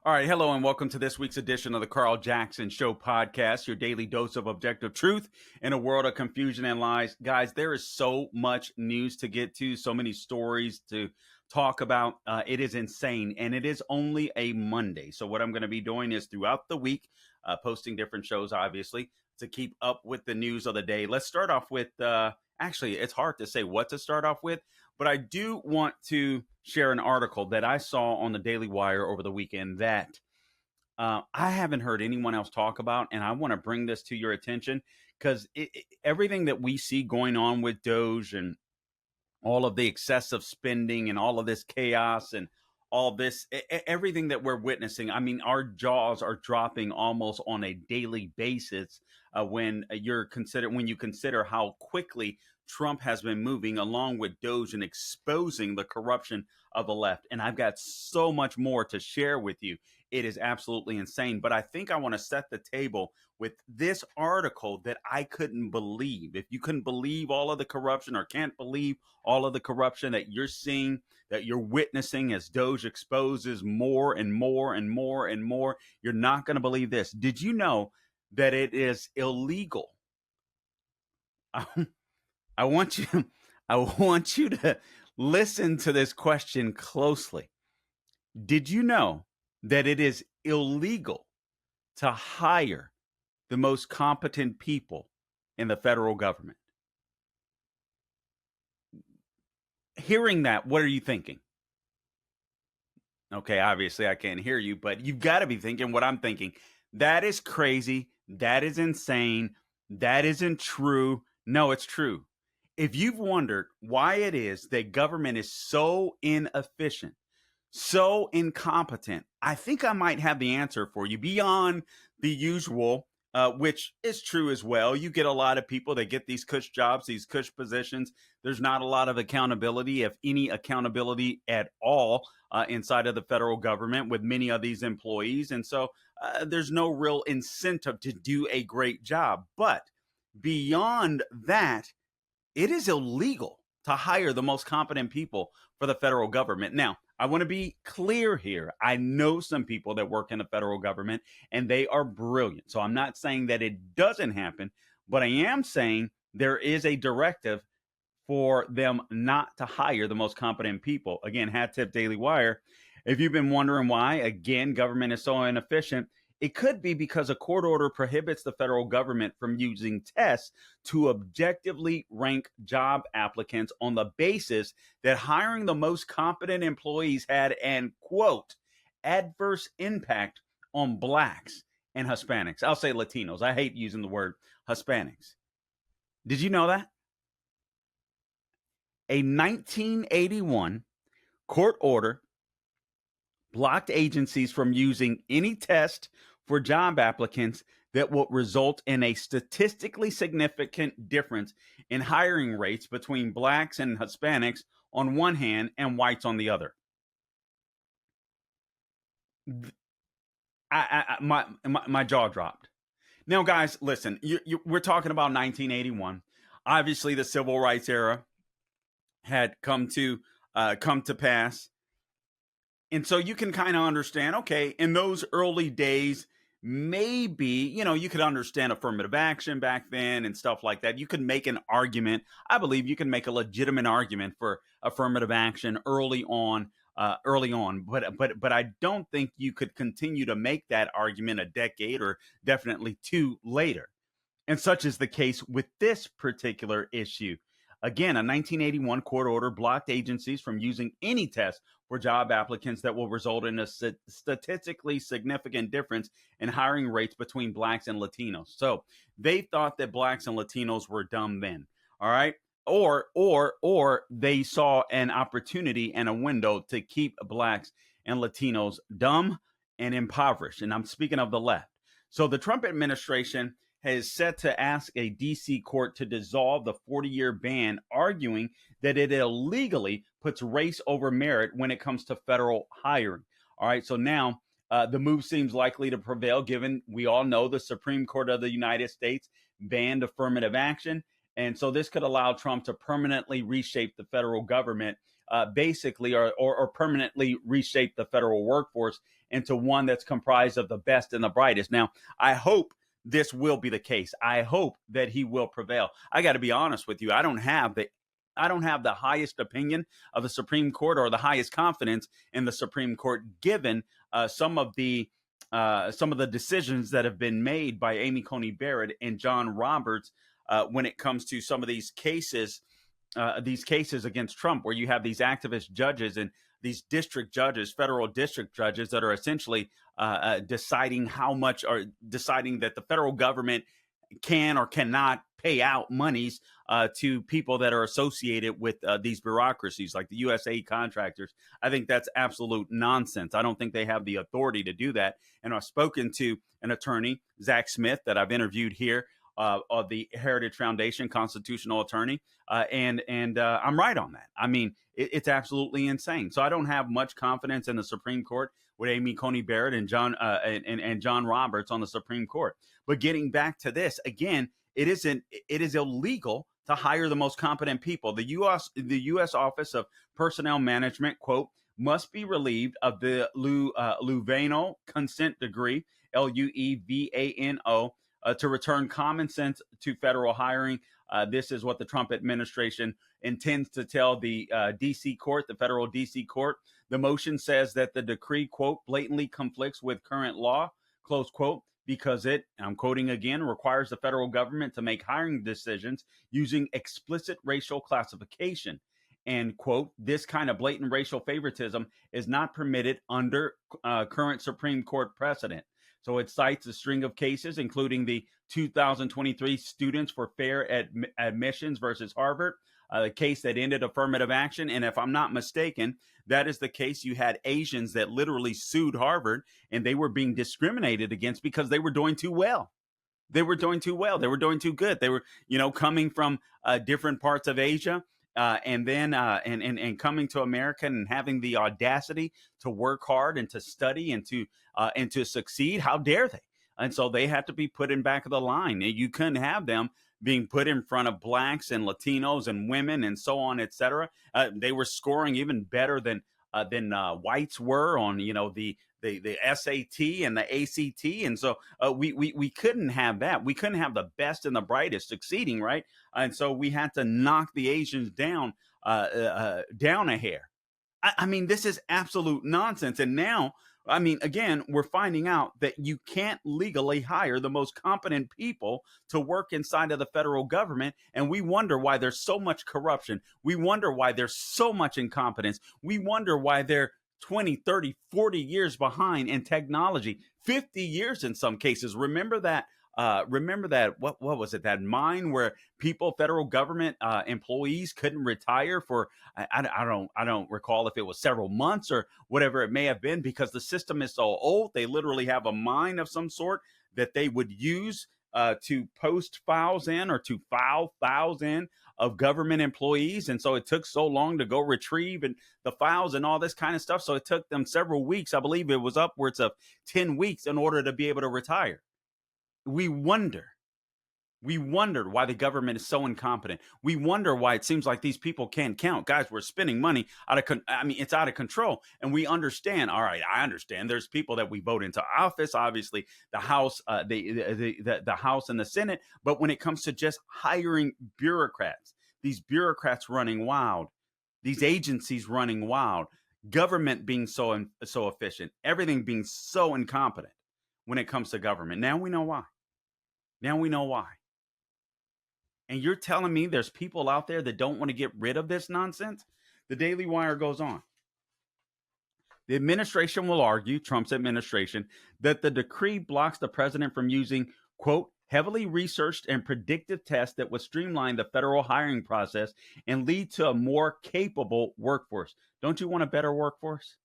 All right, hello and welcome to this week's edition of the Carl Jackson Show podcast, your daily dose of objective truth in a world of confusion and lies. Guys, there is so much news to get to, so many stories to talk about. It is insane, and it is only a Monday. So what I'm going to be doing is throughout the week, posting different shows, obviously, to keep up with the news of the day. Let's start off with, actually, it's hard to say what to start off with, but I do want to share an article that I saw on the Daily Wire over the weekend that I haven't heard anyone else talk about, and I want to bring this to your attention because everything that we see going on with Doge and all of the excessive spending and all of this chaos and all this everything that we're witnessing, I mean, our jaws are dropping almost on a daily basis when you consider how quickly Trump has been moving along with Doge and exposing the corruption of the left. And I've got so much more to share with you. It is absolutely insane. But I think I want to set the table with this article that I couldn't believe. If you couldn't believe all of the corruption or can't believe all of the corruption that you're seeing, that you're witnessing as Doge exposes more and more and more and more, you're not going to believe this. Did you know that it is illegal? I want you I want you to listen to this question closely. Did you know that it is illegal to hire the most competent people in the federal government? Hearing that, what are you thinking? Okay, obviously I can't hear you, but you've got to be thinking what I'm thinking. That is crazy. That is insane. That isn't true. No, it's true. If you've wondered why it is that government is so inefficient, so incompetent, I think I might have the answer for you beyond the usual, which is true as well. You get a lot of people that get these cush jobs, these cush positions. There's not a lot of accountability, if any accountability at all, inside of the federal government with many of these employees. And so there's no real incentive to do a great job. But beyond that, it is illegal to hire the most competent people for the federal government. Now, I want to be clear here. I know some people that work in the federal government and they are brilliant. So I'm not saying that it doesn't happen, but I am saying there is a directive for them not to hire the most competent people. Again, hat tip Daily Wire. If you've been wondering why, again, government is so inefficient, it could be because a court order prohibits the federal government from using tests to objectively rank job applicants on the basis that hiring the most competent employees had an, quote, adverse impact on blacks and Hispanics. I'll say Latinos. I hate using the word Hispanics. Did you know that? A 1981 court order blocked agencies from using any test for job applicants that will result in a statistically significant difference in hiring rates between blacks and Hispanics on one hand and whites on the other. My jaw dropped. Now, guys, listen, we're talking about 1981. Obviously, the civil rights era had come to pass. And so you can kind of understand, okay, in those early days, maybe, you could understand affirmative action back then and stuff like that. You could make an argument. I believe you can make a legitimate argument for affirmative action early on. But I don't think you could continue to make that argument a decade or definitely two later. And such is the case with this particular issue. Again, a 1981 court order blocked agencies from using any test for job applicants that will result in a statistically significant difference in hiring rates between blacks and Latinos. So they thought that blacks and Latinos were dumb then. All right. Or they saw an opportunity and a window to keep blacks and Latinos dumb and impoverished. And I'm speaking of the left. So the Trump administration is set to ask a D.C. court to dissolve the 40-year ban, arguing that it illegally puts race over merit when it comes to federal hiring. All right, so now the move seems likely to prevail, given we all know the Supreme Court of the United States banned affirmative action. And so this could allow Trump to permanently reshape the federal government basically or permanently reshape the federal workforce into one that's comprised of the best and the brightest. Now, I hope this will be the case. I hope that he will prevail. I got to be honest with you. I don't have the highest opinion of the Supreme Court or the highest confidence in the Supreme Court, given some of the decisions that have been made by Amy Coney Barrett and John Roberts when it comes to some of these cases against Trump, where you have these activist judges and these district judges, federal district judges, that are essentially deciding deciding that the federal government can or cannot pay out monies to people that are associated with these bureaucracies like the USA contractors. I think that's absolute nonsense. I don't think they have the authority to do that. And I've spoken to an attorney, Zach Smith, that I've interviewed here of the Heritage Foundation, constitutional attorney, and I'm right on that. I mean, it's absolutely insane. So I don't have much confidence in the Supreme Court with Amy Coney Barrett and John Roberts on the Supreme Court. But getting back to this again, it is illegal to hire the most competent people. The U.S. Office of Personnel Management, quote, must be relieved of the Luvano consent decree, LUEVANO, to return common sense to federal hiring. This is what the Trump administration intends to tell the D.C. court, the federal D.C. court. The motion says that the decree, quote, blatantly conflicts with current law, close quote, because it, I'm quoting again, requires the federal government to make hiring decisions using explicit racial classification. And, quote, this kind of blatant racial favoritism is not permitted under current Supreme Court precedent. So it cites a string of cases, including the 2023 Students for Fair Admissions versus Harvard, the case that ended affirmative action. And if I'm not mistaken, that is the case. You had Asians that literally sued Harvard, and they were being discriminated against because they were doing too well. They were doing too well. They were doing too good. They were, coming from different parts of Asia. And then coming to America and having the audacity to work hard and to study and to succeed. How dare they? And so they had to be put in back of the line. You couldn't have them being put in front of blacks and Latinos and women and so on, et cetera. They were scoring even better than whites were on the SAT and the ACT, and so we couldn't have that. We couldn't have the best and the brightest succeeding, right? And so we had to knock the Asians down a hair. I mean, this is absolute nonsense. And now, I mean, again, we're finding out that you can't legally hire the most competent people to work inside of the federal government. And we wonder why there's so much corruption. We wonder why there's so much incompetence. We wonder why they're 20, 30, 40 years behind in technology, 50 years in some cases. Remember that, what was it, that mine where federal government employees couldn't retire for, I don't recall if it was several months or whatever it may have been, because the system is so old. They literally have a mine of some sort that they would use to post files in or to file files in of government employees. And so it took so long to go retrieve and the files and all this kind of stuff. So it took them several weeks. I believe it was upwards of 10 weeks in order to be able to retire. We wondered why the government is so incompetent. We wonder why it seems like these people can't count. Guys, we're spending money it's out of control. And we understand. All right, I understand. There's people that we vote into office, obviously the House, the House and the Senate. But when it comes to just hiring bureaucrats, these bureaucrats running wild, these agencies running wild, government being so efficient, everything being so incompetent when it comes to government. Now we know why. And you're telling me there's people out there that don't want to get rid of this nonsense? The Daily Wire goes on. The administration will argue, Trump's administration, that the decree blocks the president from using, quote, heavily researched and predictive tests that would streamline the federal hiring process and lead to a more capable workforce. Don't you want a better workforce?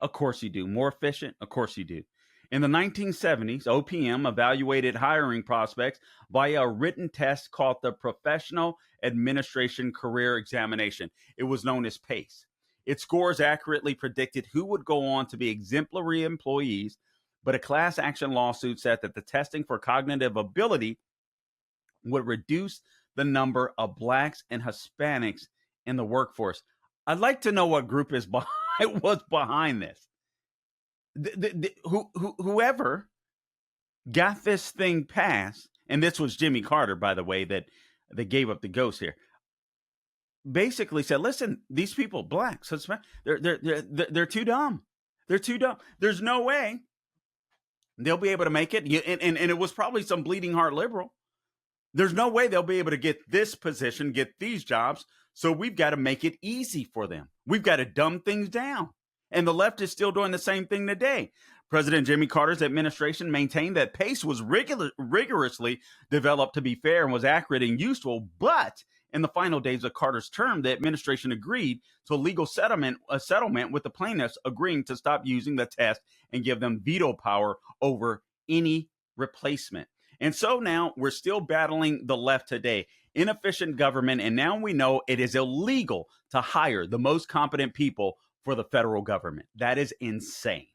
Of course you do. More efficient? Of course you do. In the 1970s, OPM evaluated hiring prospects via a written test called the Professional Administration Career Examination. It was known as PACE. Its scores accurately predicted who would go on to be exemplary employees, but a class action lawsuit said that the testing for cognitive ability would reduce the number of blacks and Hispanics in the workforce. I'd like to know what group is behind was behind this. Whoever got this thing passed, and this was Jimmy Carter, by the way, that gave up the ghost here. Basically said, "Listen, these people, blacks, they're too dumb. They're too dumb. There's no way they'll be able to make it." And it was probably some bleeding heart liberal. There's no way they'll be able to get this position, get these jobs. So we've got to make it easy for them. We've got to dumb things down. And the left is still doing the same thing today. President Jimmy Carter's administration maintained that PACE was rigorously developed to be fair and was accurate and useful. But in the final days of Carter's term, the administration agreed to a legal settlement with the plaintiffs, agreeing to stop using the test and give them veto power over any replacement. And so now we're still battling the left today. Inefficient government, and now we know it is illegal to hire the most competent people for the federal government. That is insane.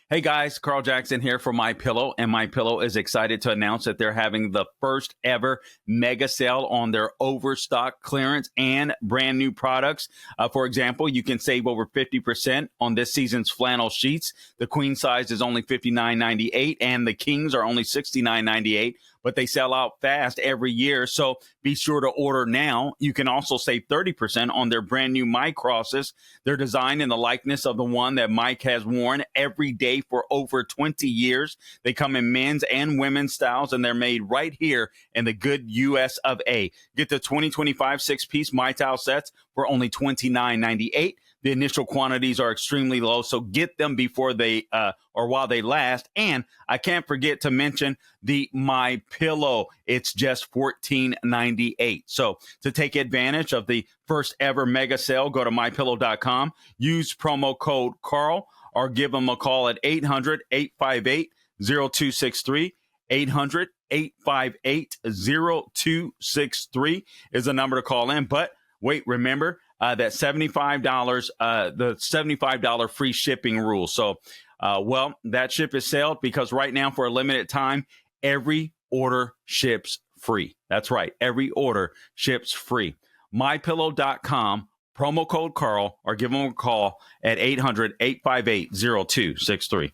Hey guys, Carl Jackson here for MyPillow, and MyPillow is excited to announce that they're having the first ever mega sale on their overstock clearance and brand new products. For example, you can save over 50% on this season's flannel sheets. The queen size is only $59.98 and the kings are only $69.98. But they sell out fast every year, so be sure to order now. You can also save 30% on their brand new Mike crosses. They're designed in the likeness of the one that Mike has worn every day for over 20 years. They come in men's and women's styles, and they're made right here in the good U.S. of A. Get the 2025 six-piece My Towel sets for only $29.98. The initial quantities are extremely low, so get them before they or while they last. And I can't forget to mention the My Pillow. It's just $14.98. So to take advantage of the first ever mega sale, go to mypillow.com, use promo code Carl, or give them a call at 800-858-0263. 800-858-0263 is the number to call in. But wait, remember, that $75, the $75 free shipping rule. So, that ship is sailed because right now for a limited time, every order ships free. That's right. Every order ships free. MyPillow.com, promo code Carl, or give them a call at 800-858-0263.